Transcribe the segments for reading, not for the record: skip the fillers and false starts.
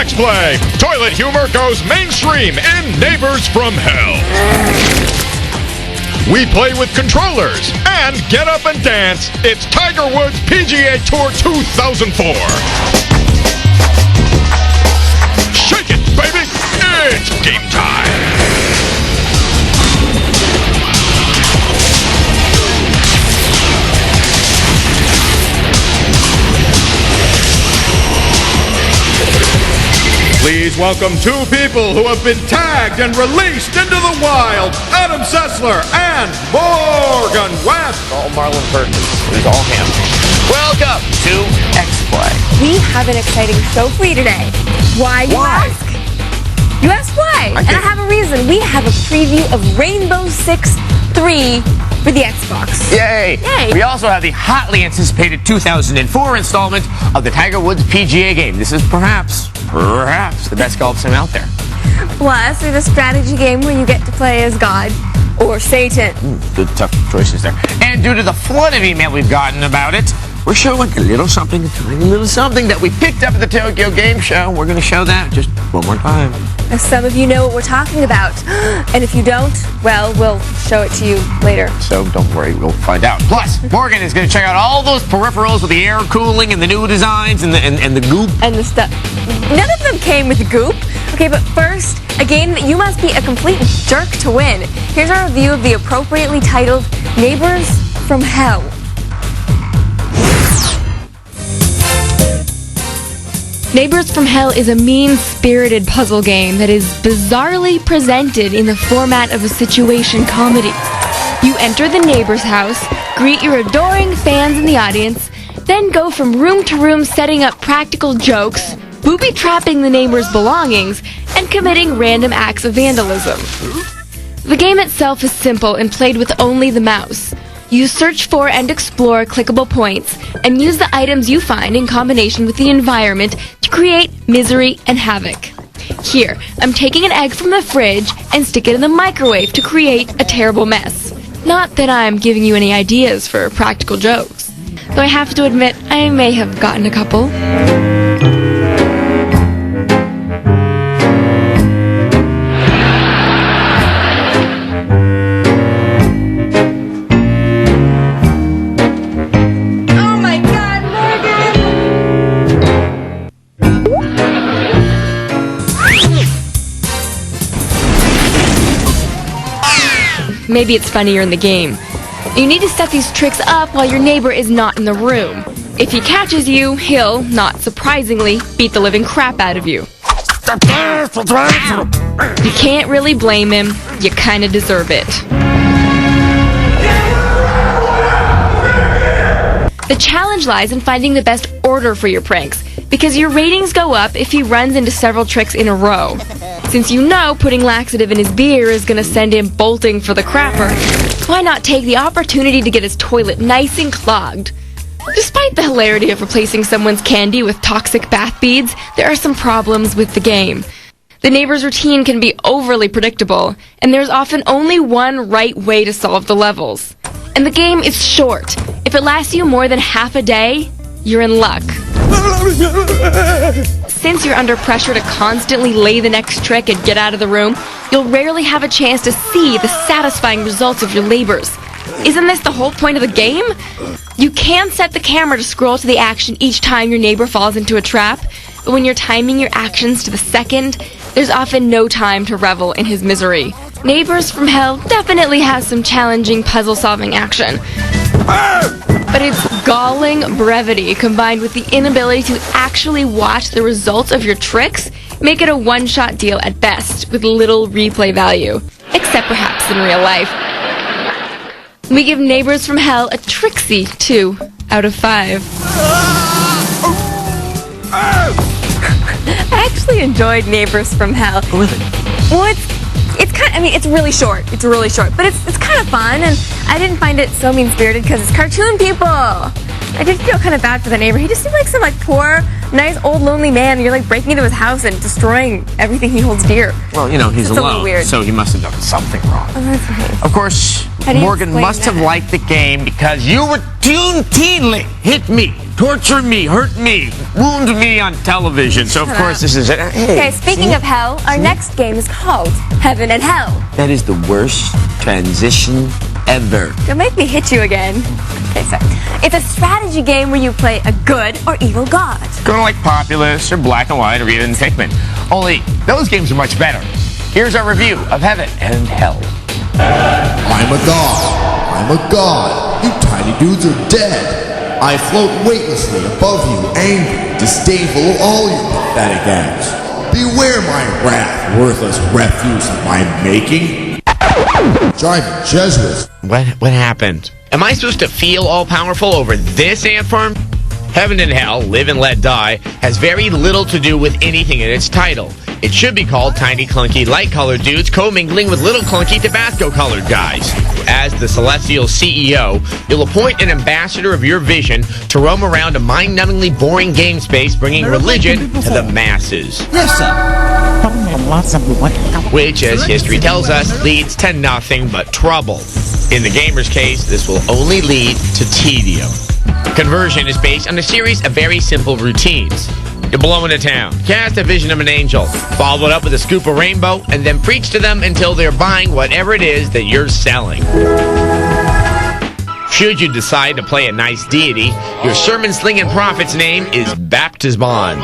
X-Play. Toilet humor goes mainstream in Neighbors from Hell. We play with controllers and get up and dance. It's Tiger Woods PGA Tour 2004. Shake it, baby. It's game time. Please welcome two people who have been tagged and released into the wild. Adam Sessler and Morgan West. All Marlon Perkins. It's all him. Welcome to X-Play. We have an exciting show for you today. Why, you ask? You ask why? And I have a reason. We have a preview of Rainbow Six 3 for the Xbox. Yay! Yay! We also have the hotly anticipated 2004 installment of the Tiger Woods PGA game. This is perhaps the best golf sim out there. Plus, we have a strategy game where you get to play as God or Satan. Good tough choices there. And due to the flood of email we've gotten about it, we're showing a little something, a tiny little something that we picked up at the Tokyo Game Show. We're going to show that just one more time. Now, some of you know what we're talking about. And if you don't, well, we'll show it to you later. So don't worry, we'll find out. Plus, Morgan is going to check out all those peripherals with the air cooling and the new designs and the goop. And the stuff. None of them came with the goop. Okay, but first, a game that you must be a complete jerk to win. Here's our review of the appropriately titled Neighbors from Hell. Neighbors from Hell is a mean-spirited puzzle game that is bizarrely presented in the format of a situation comedy. You enter the neighbor's house, greet your adoring fans in the audience, then go from room to room setting up practical jokes, booby-trapping the neighbor's belongings, and committing random acts of vandalism. The game itself is simple and played with only the mouse. You search for and explore clickable points, and use the items you find in combination with the environment to create misery and havoc. Here, I'm taking an egg from the fridge and stick it in the microwave to create a terrible mess. Not that I'm giving you any ideas for practical jokes, though I have to admit I may have gotten a couple. Maybe it's funnier in the game. You need to set these tricks up while your neighbor is not in the room. If he catches you, he'll, not surprisingly, beat the living crap out of you. You can't really blame him. You kinda deserve it. The challenge lies in finding the best order for your pranks, because your ratings go up if he runs into several tricks in a row. Since you know putting laxative in his beer is gonna send him bolting for the crapper, why not take the opportunity to get his toilet nice and clogged? Despite the hilarity of replacing someone's candy with toxic bath beads, there are some problems with the game. The neighbor's routine can be overly predictable, and there's often only one right way to solve the levels. And the game is short. If it lasts you more than half a day, you're in luck. Since you're under pressure to constantly lay the next trick and get out of the room, you'll rarely have a chance to see the satisfying results of your labors. Isn't this the whole point of the game? You can set the camera to scroll to the action each time your neighbor falls into a trap, but when you're timing your actions to the second, there's often no time to revel in his misery. Neighbors from Hell definitely has some challenging puzzle-solving action. But its galling brevity combined with the inability to actually watch the results of your tricks make it a one-shot deal at best with little replay value, except perhaps in real life. We give Neighbors from Hell a tricksy 2 out of 5. I actually enjoyed Neighbors from Hell. Really? Well, it's really short. It's really short, but it's kind of fun, and I didn't find it so mean-spirited because it's cartoon people. I did feel kind of bad for the neighbor. He just seemed like some poor, nice, old, lonely man. You're breaking into his house and destroying everything he holds dear. Well, he's It's a little alone, weird. so he must have done something wrong. Oh, that's right. Of course, How do you Morgan explain must have that? liked the game because you routinely hit me, torture me, hurt me, wound me on television. So, of Shut course, up. this is it. Hey, Okay, speaking of hell, our next game is called Heaven and Hell. that is the worst transition ever. Don't make me hit you again. Okay, so it's a strategy game where you play a good or evil god. Kind of like Populous or Black and White or even Pikmin. Only those games are much better. Here's our review of Heaven and Hell. I'm a god. I'm a god. You tiny dudes are dead. I float weightlessly above you, angry, disdainful of all your pathetic acts. Beware my wrath, worthless refuse of my making. Driving Jesuits. What happened? Am I supposed to feel all-powerful over this ant farm? Heaven and Hell, Live and Let Die, has very little to do with anything in its title. It should be called Tiny Clunky Light-Colored Dudes Commingling with Little Clunky Tabasco-Colored Guys. As the Celestial CEO, you'll appoint an ambassador of your vision to roam around a mind-numbingly boring game space bringing religion to the masses. Yes, sir. Which, as history tells us, leads to nothing but trouble. In the gamer's case, this will only lead to tedium. Conversion is based on a series of very simple routines. You blow into town, cast a vision of an angel, follow it up with a scoop of rainbow, and then preach to them until they're buying whatever it is that you're selling. Should you decide to play a nice deity, your sermon-slinging prophet's name is Baptismon.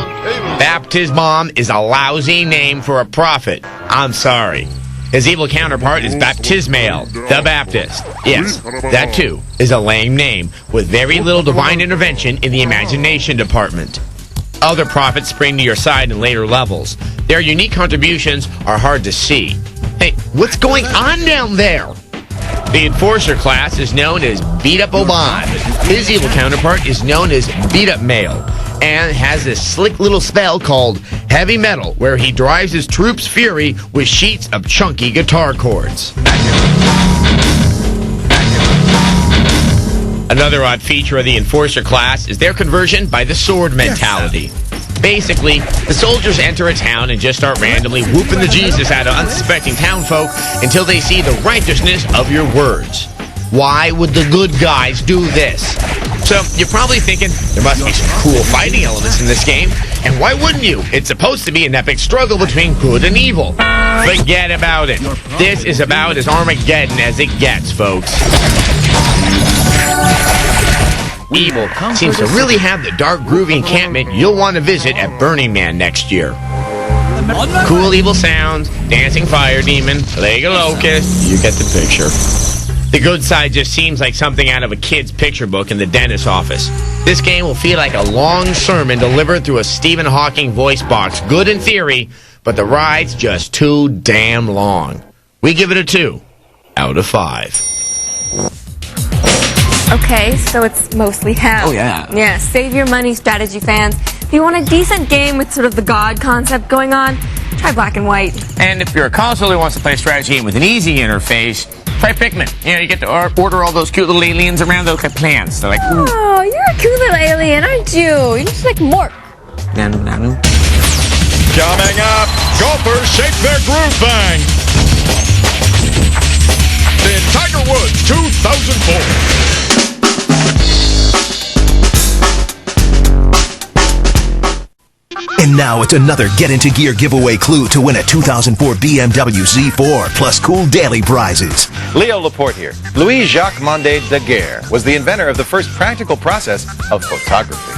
Baptismon is a lousy name for a prophet. I'm sorry. His evil counterpart is Baptismael, the Baptist. Yes, that too is a lame name with very little divine intervention in the imagination department. Other prophets spring to your side in later levels. Their unique contributions are hard to see. Hey, what's going on down there? The Enforcer class is known as Beat Up Oban. His evil counterpart is known as Beat Up Male and has this slick little spell called Heavy Metal where he drives his troops' fury with sheets of chunky guitar chords. Another odd feature of the Enforcer class is their conversion by the sword mentality. Basically, the soldiers enter a town and just start randomly whooping the Jesus out of unsuspecting townfolk until they see the righteousness of your words. Why would the good guys do this? So, you're probably thinking, there must be some cool fighting elements in this game, and why wouldn't you? It's supposed to be an epic struggle between good and evil. Forget about it. This is about as Armageddon as it gets, folks. Evil seems to really have the dark, groovy encampment you'll want to visit at Burning Man next year. Cool evil sounds, dancing fire demon, leg of locust, you get the picture. The good side just seems like something out of a kid's picture book in the dentist's office. This game will feel like a long sermon delivered through a Stephen Hawking voice box. Good in theory, but the ride's just too damn long. We give it a 2 out of 5. Okay, so it's mostly hell. Oh, yeah. Yeah, save your money, strategy fans. If you want a decent game with sort of the god concept going on, try Black and White. And if you're a console who wants to play a strategy game with an easy interface, try Pikmin. You get to order all those cute little aliens around those plants. They're like, ooh. Oh, you're a cute little alien, aren't you? You're just like Mork. Nanu, nanu. Coming up, golfers shake their groove bang. In Tiger Woods 2004. And now it's another Get Into Gear giveaway clue to win a 2004 BMW Z4 plus cool daily prizes. Leo Laporte here. Louis-Jacques Monde Daguerre was the inventor of the first practical process of photography.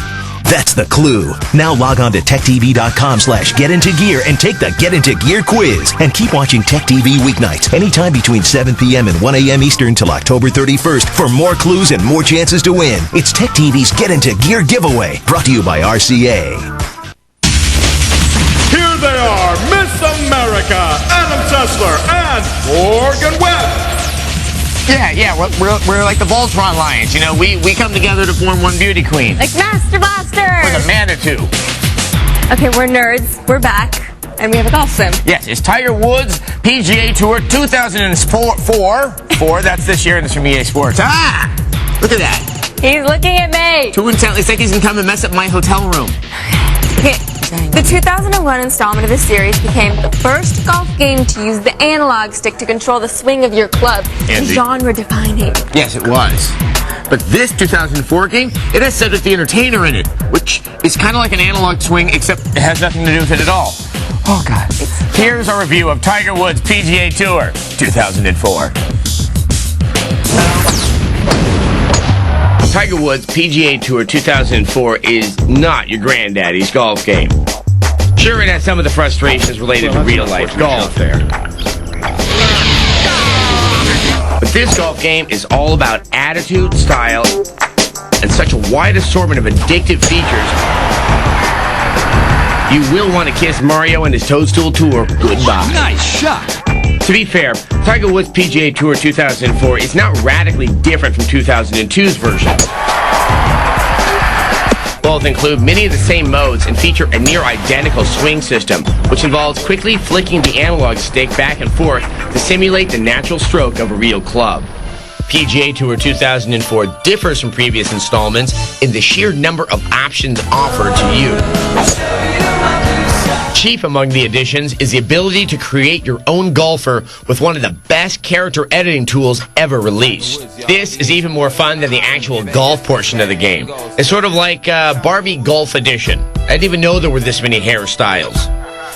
That's the clue. Now log on to techtv.com/getintogear and take the Get Into Gear quiz. And keep watching Tech TV weeknights anytime between 7 p.m. and 1 a.m. Eastern till October 31st for more clues and more chances to win. It's Tech TV's Get Into Gear giveaway, brought to you by RCA. Here they are, Miss America, Adam Sessler and Morgan Webb. Yeah, we're like the Voltron Lions. You know, we come together to form one beauty queen. Like Master Blaster! We're the Manitou. Okay, we're nerds. We're back. And we have a golf sim. Yes, it's Tiger Woods PGA Tour 2004. That's this year, and it's from EA Sports. Ah! Look at that. He's looking at me. Too intently. It's like he's gonna come and mess up my hotel room. Okay. The 2001 installment of this series became the first golf game to use the analog stick to control the swing of your club. Andy. Genre defining. Yes, it was. But this 2004 game, it has Cedric the Entertainer in it, which is kind of like an analog swing, except it has nothing to do with it at all. Oh, God. Here's our review of Tiger Woods PGA Tour 2004. Tiger Woods PGA Tour 2004 is not your granddaddy's golf game. Sure, it has some of the frustrations related to real-life golf there. But this golf game is all about attitude, style, and such a wide assortment of addictive features. You will want to kiss Mario and his Toadstool Tour goodbye. Nice shot. To be fair, Tiger Woods PGA Tour 2004 is not radically different from 2002's version. Both include many of the same modes and feature a near identical swing system, which involves quickly flicking the analog stick back and forth to simulate the natural stroke of a real club. PGA Tour 2004 differs from previous installments in the sheer number of options offered to you. Chief among the additions is the ability to create your own golfer with one of the best character editing tools ever released. This is even more fun than the actual golf portion of the game. It's sort of like Barbie Golf Edition. I didn't even know there were this many hairstyles.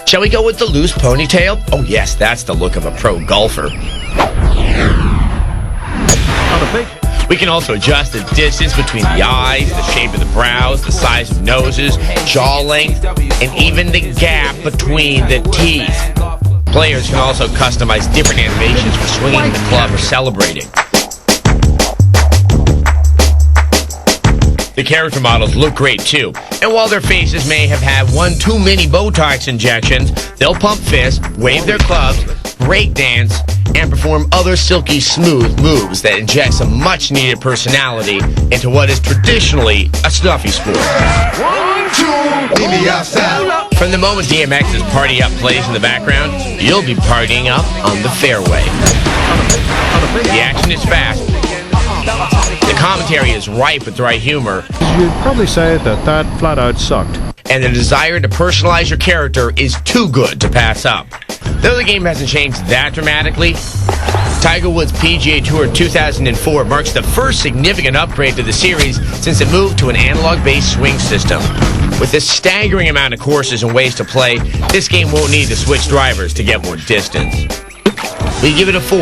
Shall we go with the loose ponytail? Oh yes, that's the look of a pro golfer. We can also adjust the distance between the eyes, the shape of the brows, the size of noses, jaw length, and even the gap between the teeth. Players can also customize different animations for swinging the club or celebrating. The character models look great too, and while their faces may have had one too many Botox injections, they'll pump fists, wave their clubs, break dance, and perform other silky smooth moves that inject some much needed personality into what is traditionally a stuffy sport. 1, 2, leave me outside. From the moment DMX's Party Up plays in the background, you'll be partying up on the fairway. The action is fast. The commentary is ripe with dry humor. You'd probably say that flat out sucked. And the desire to personalize your character is too good to pass up. Though the game hasn't changed that dramatically, Tiger Woods PGA Tour 2004 marks the first significant upgrade to the series since it moved to an analog-based swing system. With a staggering amount of courses and ways to play, this game won't need to switch drivers to get more distance. We give it a 4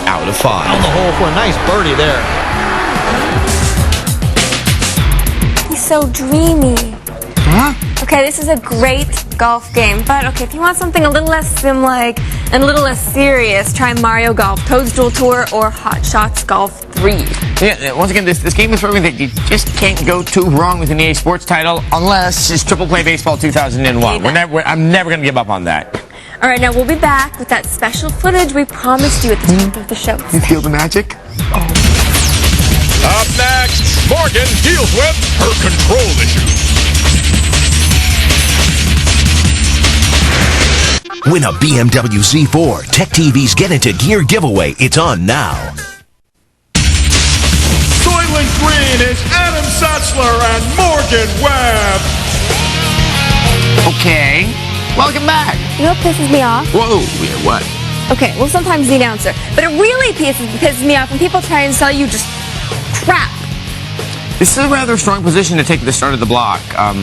out of 5. On the hole for a nice birdie there. He's so dreamy. Huh? Okay, this is a great golf game, but okay, if you want something a little less sim-like and a little less serious, try Mario Golf, Toadstool Tour, or Hot Shots Golf 3. Yeah, once again, this game is proving that you just can't go too wrong with an EA Sports title unless it's Triple Play Baseball 2001. I'm never going to give up on that. All right, now we'll be back with that special footage we promised you at the top of the show. You feel the magic? Up next, Morgan deals with her control issues. Win a BMW Z4. Tech TV's Get Into Gear giveaway. It's on now. Soylent Green is Adam Setzler and Morgan Webb. Okay. Welcome back. You know what pisses me off? Whoa, yeah, what? Okay, well, sometimes the announcer. But it really pisses me off when people try and sell you just crap. This is a rather strong position to take at the start of the block. Are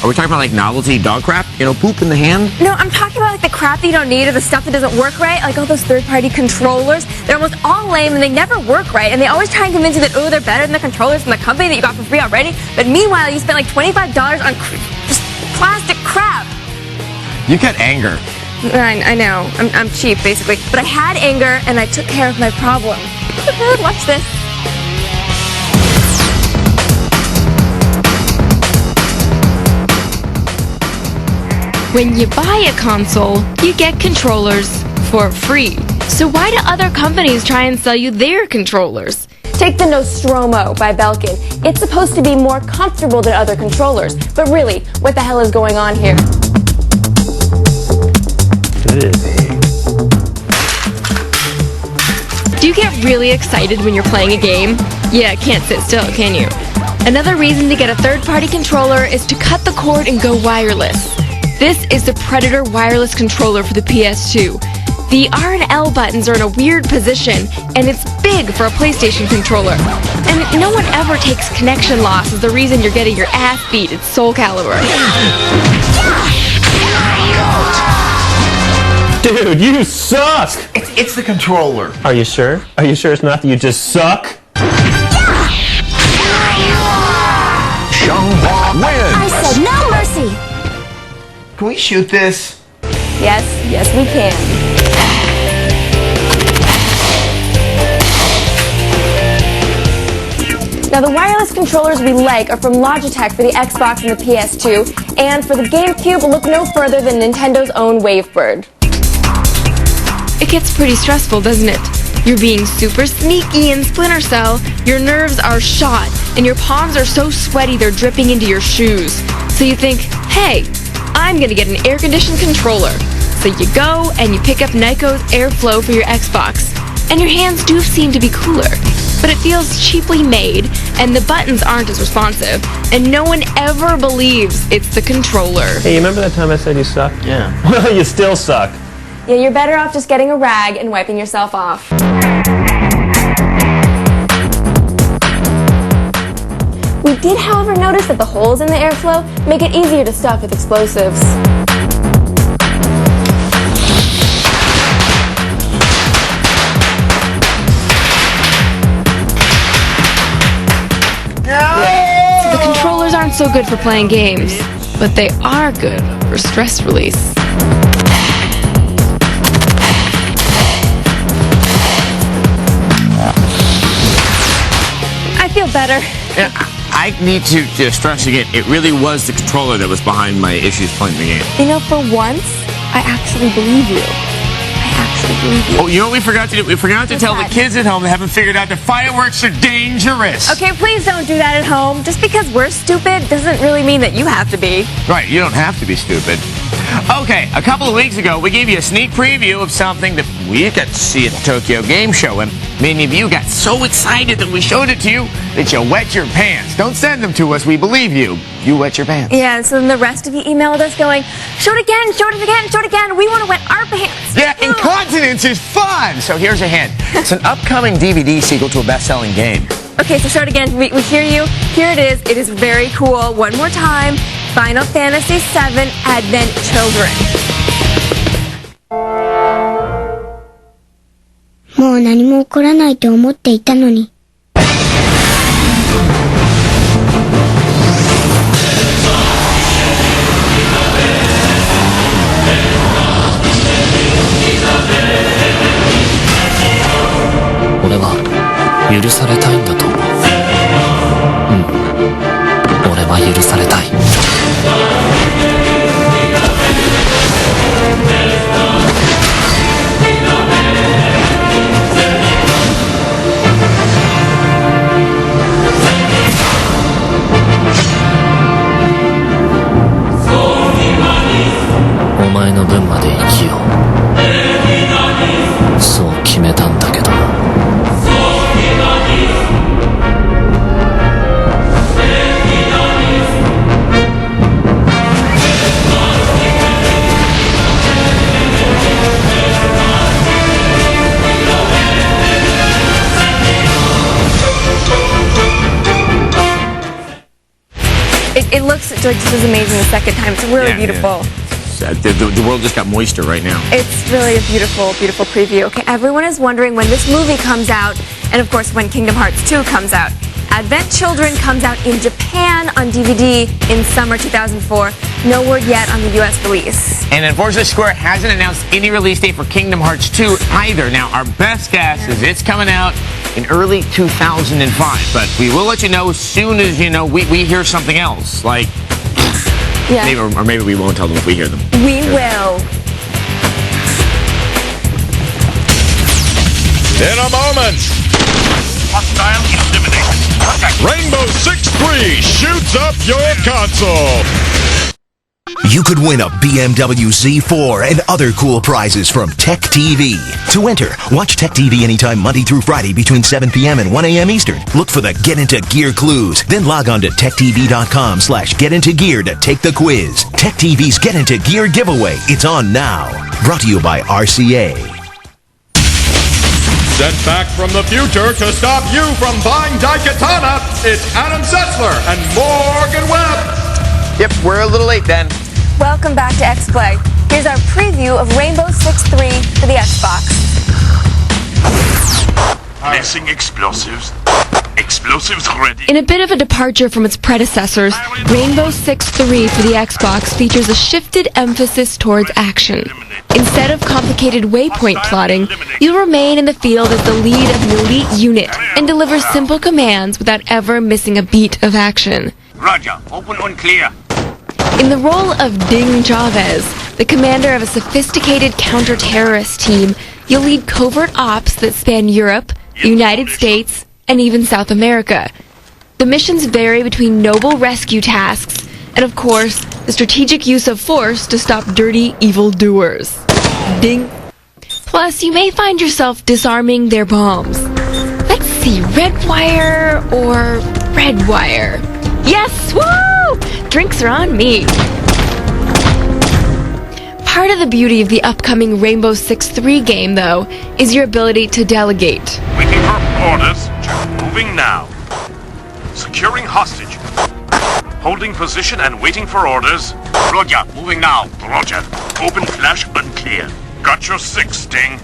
we talking about like novelty dog crap? You know, poop in the hand? No, I'm talking about like the crap that you don't need or the stuff that doesn't work right. Like all those third-party controllers. They're almost all lame and they never work right. And they always try and convince you that, oh, they're better than the controllers from the company that you got for free already. But meanwhile, you spent like $25 on just plastic crap. You got anger. I know. I'm cheap, basically. But I had anger and I took care of my problem. Watch this. When you buy a console, you get controllers for free. So why do other companies try and sell you their controllers? Take the Nostromo by Belkin. It's supposed to be more comfortable than other controllers. But really, what the hell is going on here? Do you get really excited when you're playing a game? Yeah, can't sit still, can you? Another reason to get a third-party controller is to cut the cord and go wireless. This is the Predator wireless controller for the PS2. The R and L buttons are in a weird position, and it's big for a PlayStation controller. And no one ever takes connection loss as the reason you're getting your ass beat at Soul Calibur. Dude, you suck! It's the controller. Are you sure? Are you sure it's not that you just suck? Xianghua wins. I said no mercy. Can we shoot this? Yes, we can. Now, the wireless controllers we like are from Logitech for the Xbox and the PS2, and for the GameCube, look no further than Nintendo's own Wavebird. It gets pretty stressful, doesn't it? You're being super sneaky in Splinter Cell, your nerves are shot, and your palms are so sweaty they're dripping into your shoes. So you think, hey, I'm gonna get an air-conditioned controller. So you go and you pick up Nyko's Airflow for your Xbox. And your hands do seem to be cooler, but it feels cheaply made, and the buttons aren't as responsive, and no one ever believes it's the controller. Hey, you remember that time I said you suck? Yeah. Well, you still suck. Yeah, you're better off just getting a rag and wiping yourself off. We did, however, notice that the holes in the airflow make it easier to stuff with explosives. So the controllers aren't so good for playing games, but they are good for stress release. I feel better. Yeah, I need to stress again, it really was the controller that was behind my issues playing the game. You know, for once, I actually believe you. Oh, you know what we forgot to do? We forgot to tell the kids at home that haven't figured out that fireworks are dangerous. Okay, please don't do that at home. Just because we're stupid doesn't really mean that you have to be. Right, you don't have to be stupid. Okay, a couple of weeks ago, we gave you a sneak preview of something that we got to see at the Tokyo Game Show, and many of you got so excited that we showed it to you that you wet your pants. Don't send them to us, we believe you. You wet your pants. Yeah, so then the rest of you emailed us going, show it again, show it again, show it again. We want to wet our pants. Yeah, incontinence is fun. So here's a hint. It's an upcoming DVD sequel to a best-selling game. Okay, so show it again. We hear you. Here it is. It is very cool. One more time. Final Fantasy VII Advent Children. もう何も起こらないと思っていたのに。俺は許されたいんだと思う。俺は許されたい。お前の分まで生きよう。そう決めたんだけど。It looks like just as amazing the second time. It's really beautiful. Yeah. The world just got moister right now. It's really a beautiful, beautiful preview. Okay, everyone is wondering when this movie comes out, and of course when Kingdom Hearts 2 comes out. Advent Children comes out in Japan on DVD in summer 2004. No word yet on the US release. And unfortunately, Square hasn't announced any release date for Kingdom Hearts 2 either. Now, our best guess is it's coming out in early 2005, but we will let you know as soon as, we hear something else. Like, yeah. Maybe we won't tell them if we hear them. We will. In a moment, Hostile elimination. Rainbow Six 3 shoots up your console. you could win a BMW Z4 and other cool prizes from Tech TV. To enter, watch Tech TV anytime Monday through Friday between 7 p.m. and 1 a.m. Eastern. Look for the Get Into Gear clues. Then log on to techtv.com/getintogear to take the quiz. Tech TV's Get Into Gear giveaway. It's on now. Brought to you by RCA. Sent back from the future to stop you from buying Daikatana, it's Adam Sessler and Morgan Webb. Yep, we're a little late then. Welcome back to X-Play. Here's our preview of Rainbow Six 3 for the Xbox. Placing explosives. Explosives ready. In a bit of a departure from its predecessors, Rainbow Six 3 for the Xbox features a shifted emphasis towards action. Instead of complicated waypoint plotting, you'll remain in the field as the lead of an elite unit and deliver simple commands without ever missing a beat of action. Roger. Open and clear. In the role of Ding Chavez, the commander of a sophisticated counter-terrorist team, you'll lead covert ops that span Europe, the United States, and even South America. The missions vary between noble rescue tasks and, of course, the strategic use of force to stop dirty evildoers. Ding. Plus, you may find yourself disarming their bombs. Let's see, red wire or red wire? Yes! Woo! Drinks are on me. Part of the beauty of the upcoming Rainbow Six 3 game, though, is your ability to delegate. Waiting for orders. Moving now. Securing hostage. Holding position and waiting for orders. Roger. Moving now. Roger. Open flash unclear. Got your 6, Sting.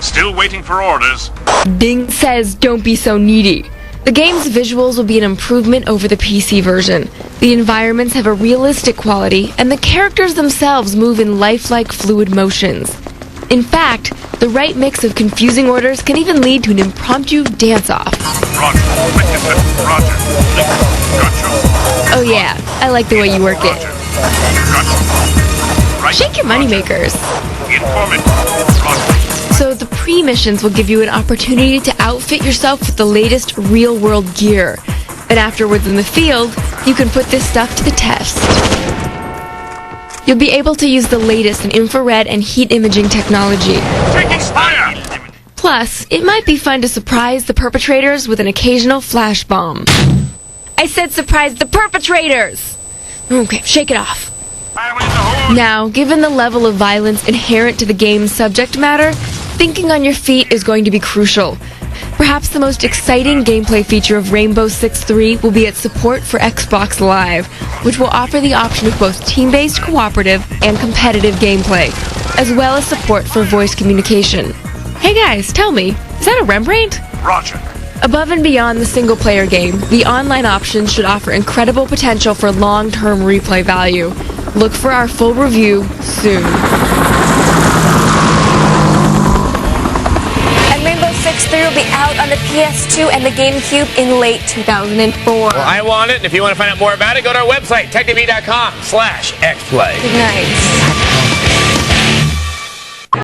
Still waiting for orders. Ding says don't be so needy. The game's visuals will be an improvement over the PC version. The environments have a realistic quality, and the characters themselves move in lifelike fluid motions. In fact, the right mix of confusing orders can even lead to an impromptu dance-off. Roger. Roger. Gotcha. Oh yeah, I like the way you work it. Right. Shake your moneymakers. Informant. Roger. So the pre-missions will give you an opportunity to outfit yourself with the latest real-world gear. And afterwards in the field, you can put this stuff to the test. You'll be able to use the latest in infrared and heat imaging technology. Taking fire! Plus, it might be fun to surprise the perpetrators with an occasional flash bomb. I said surprise the perpetrators! Okay, shake it off. Now, given the level of violence inherent to the game's subject matter, thinking on your feet is going to be crucial. Perhaps the most exciting gameplay feature of Rainbow Six 3 will be its support for Xbox Live, which will offer the option of both team-based cooperative and competitive gameplay, as well as support for voice communication. Hey guys, tell me, is that a Rembrandt? Roger. Above and beyond the single-player game, the online options should offer incredible potential for long-term replay value. Look for our full review soon. And Rainbow Six 3 will be out on the PS2 and the GameCube in late 2004. Well, I want it, and if you want to find out more about it, go to our website, techtv.com/xplay. Good night.